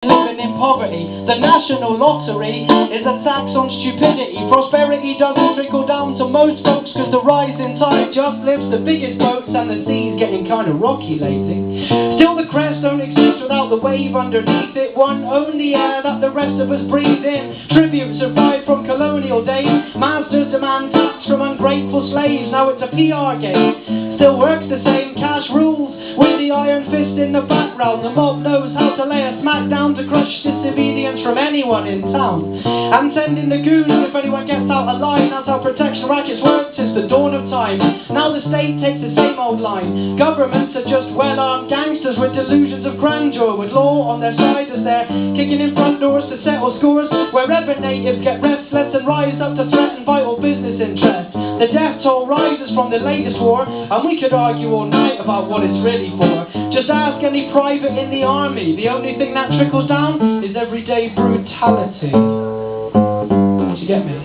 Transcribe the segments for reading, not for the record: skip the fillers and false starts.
living in poverty. The national lottery is a tax on stupidity. Prosperity doesn't trickle down to most folks, cause the rising tide just lifts the biggest boats, and the sea's getting kind of rocky lately. Still the crest don't exist without the wave underneath it. One only air that the rest of us breathe in. Tribute survived from colonial days. Masters demand tax from ungrateful slaves. Now it's a PR game. Still works the same, cash rules with the iron fist in the background. The mob knows how to lay a smack down to crush disobedience from anyone in town. And sending the goons if anyone gets out of line. That's how protection rackets work since the dawn of time. Now the state takes the same old line. Governments are just well-armed gangsters with delusions of grandeur, with law on their side as they're kicking in front doors to settle scores. Wherever natives get restless and rise up to threaten vital business interests. The death toll rises from the latest war, and we could argue all night about what it's really for. Just ask any private in the army. The only thing that trickles down is everyday brutality. Do you get me?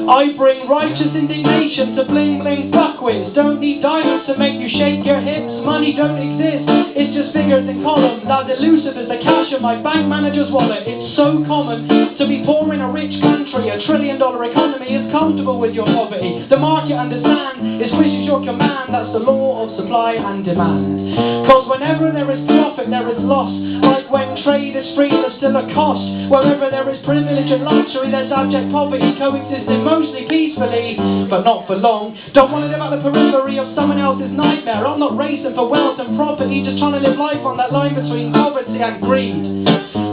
I bring righteous indignation to bling bling fuckwits. Don't need diamonds to make you shake your hips. Money don't exist, it's just figures and columns. As elusive as the cash in my bank manager's wallet. It's so common to be poor in a rich country. $1 trillion economy is comfortable with your poverty. The market understands, it wishes your command. That's the law of supply and demand. Cause whenever there is profit, there is loss. Like when trade is free, there's still a cost. Wherever there is privilege and luxury, there's abject poverty coexisting mostly peacefully, but not for long. Don't want to live at the periphery of someone else's nightmare. I'm not racing for wealth and property, just trying to live life on that line between poverty and greed.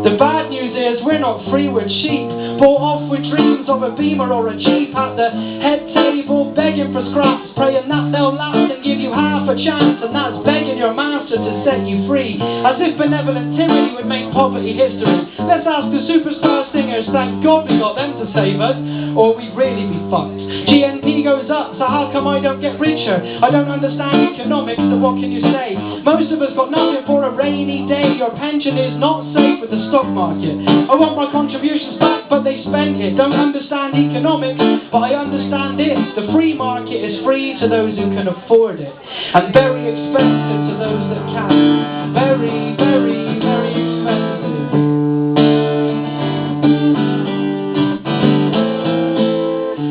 The bad news is we're not free, we're cheap. Bought off with dreams of a Beamer or a Jeep. At the head table begging for scraps, praying that they'll last and give you half a chance. And that's begging your master to set you free, as if benevolent tyranny would make poverty history. Let's ask the superstar singers, thank God we got them to save us, or we'd really be fucked. GNP goes up, so how come I don't get richer? I don't understand economics, so what can you say? Most of us got nothing for a rainy day. Your pension is not safe with the stock market. I want my contributions back, but they spent it. Don't understand economics, but I understand this. The free market is free to those who can afford it, and very expensive to those that can. Very, very, very expensive.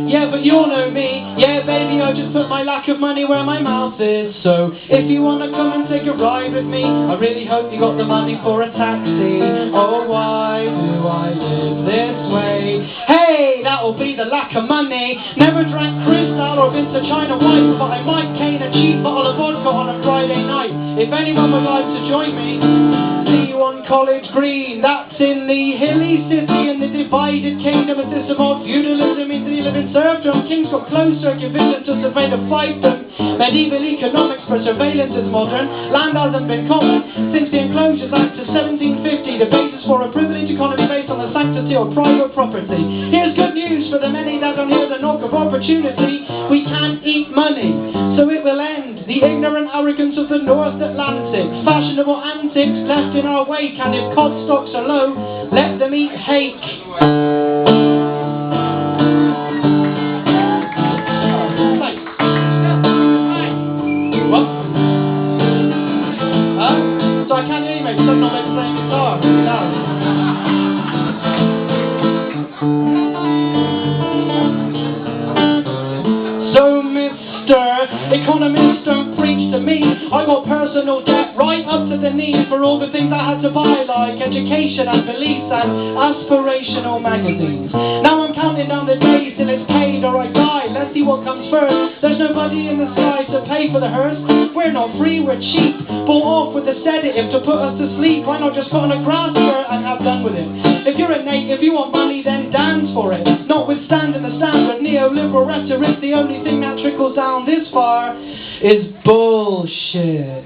Yeah, but you all know me. Yeah, baby, I just put my lack of money where my mouth is. So if you wanna come and take a ride with me, I really hope you got the money for a taxi. Oh, why do I live this way? Hey, that'll be the lack of money. Never drank Crystal or been to China White, but I might cane a cheap bottle of vodka on a Friday night. If anyone would like to join me, see you on College Green. That's in the hilly city in the divided kingdom. A system of feudalism means they live in serfdom. Kings got closed circuit vision to survey the fiefdom. Medieval economics for surveillance is modern. Land hasn't been common since the Enclosures Act of 1750. The basis for a privileged economy based on the sanctity of private property. Here's good news for the many that don't hear the knock of opportunity. We can't eat money, so it will end the ignorant arrogance of the North Atlantic. Fashionable antics left in our wake, and if cod stocks are low, let them eat hake. So I can't hear you, mate, because I'm not meant to play guitar. No. So, Mr. Economist, don't preach to me. I got personal debt right up to the knees for all the things I had to buy, like education and beliefs and aspirational magazines. Now I'm counting down the days till it's paid or I die. Let's see what comes first. There's nobody in the sky to pay for the hearse. We're not free, we're cheap. Bought off with a sedative to put us to sleep. Why not just put on a grass skirt and have done with it? If you're a native, you want money, then dance for it. Notwithstanding the stand with neoliberal rhetoric, the only thing that trickles down this far is bullshit.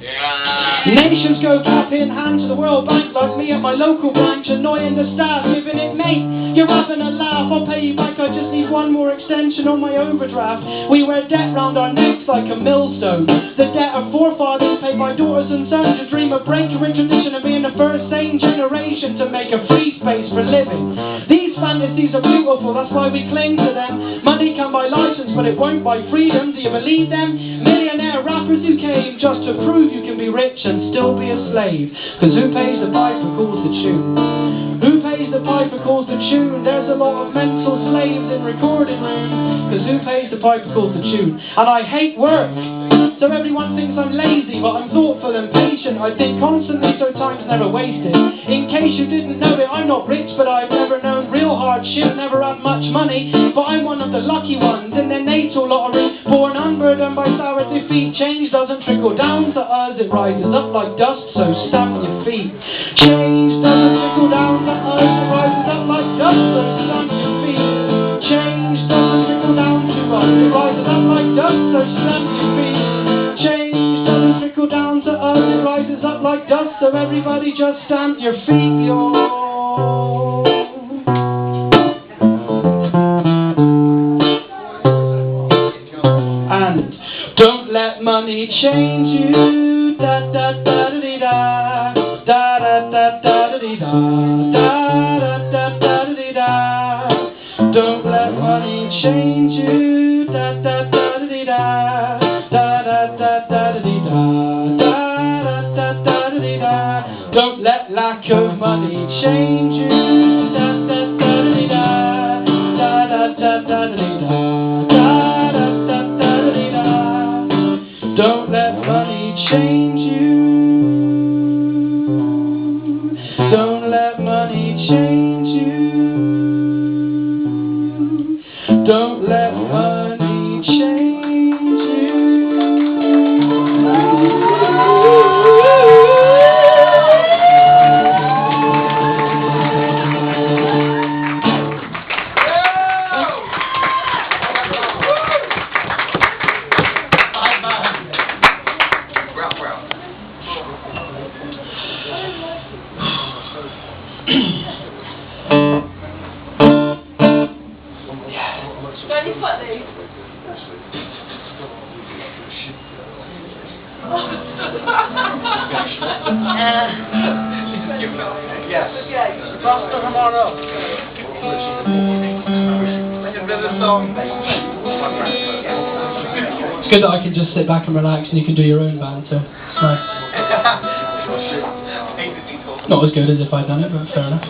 Nations go cap in hand to the World Bank like me at my local branch, annoying the staff, giving it, mate, you're having a laugh, I'll pay you back, I just need one more extension on my overdraft. We wear debt round our necks like a millstone, the debt of forefathers paid by daughters and sons who dream of breaking tradition and being the first sane generation to make a free space for living. These fantasies are beautiful, that's why we cling to them. Money can buy license, but it won't buy freedom. Do you believe them? Millionaire rappers who came just to prove you can be rich and still be a slave. Cause who pays the piper calls the tune. Who pays the piper calls the tune. There's a lot of mental slaves in recording rooms. Cause who pays the piper calls the tune. And I hate work, so everyone thinks I'm lazy, but I'm thoughtful and patient. I think constantly, so time's never wasted. In case you didn't know it, I'm not rich, but I've never known real hardship, never had much money, but I'm one of the lucky ones in the natal lottery, born unburdened by sour defeat. Change doesn't trickle down to us, it rises up like dust, so stamp your feet. Change doesn't trickle down to us, it rises up like dust, so stamp your feet. Change doesn't trickle down to us, it rises up like dust, so stamp your feet. Change doesn't trickle down to us, it rises up like dust, so everybody just stamp your feet, yo. And don't let money change you, da da da da da da da da da da da da da da. Don't let money change you, da da da da da. Don't let lack of money change you. Da da da da da da da da da da. Don't let money change you. Don't let money change you. Don't let money change you. Yes. Pastor, come on up. It's good that I can just sit back and relax and you can do your own banter. It's nice. Not as good as if I'd done it, but fair enough.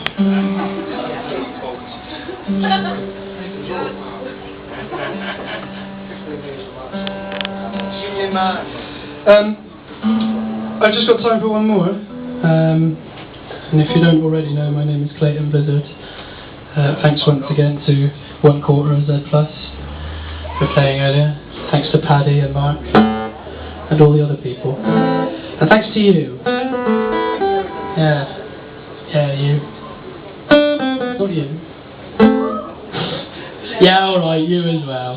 I've just got time for one more. And if you don't already know, my name is Clayton Blizzard. Thanks once again to 1/4 of Z Plus for playing earlier. Thanks to Paddy and Mark and all the other people. And thanks to you. Yeah, you. Not you. Yeah, alright, you as well.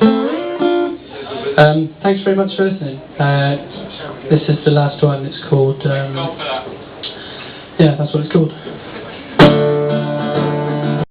Thanks very much for listening. This is the last one. It's called, yeah, that's what it's called.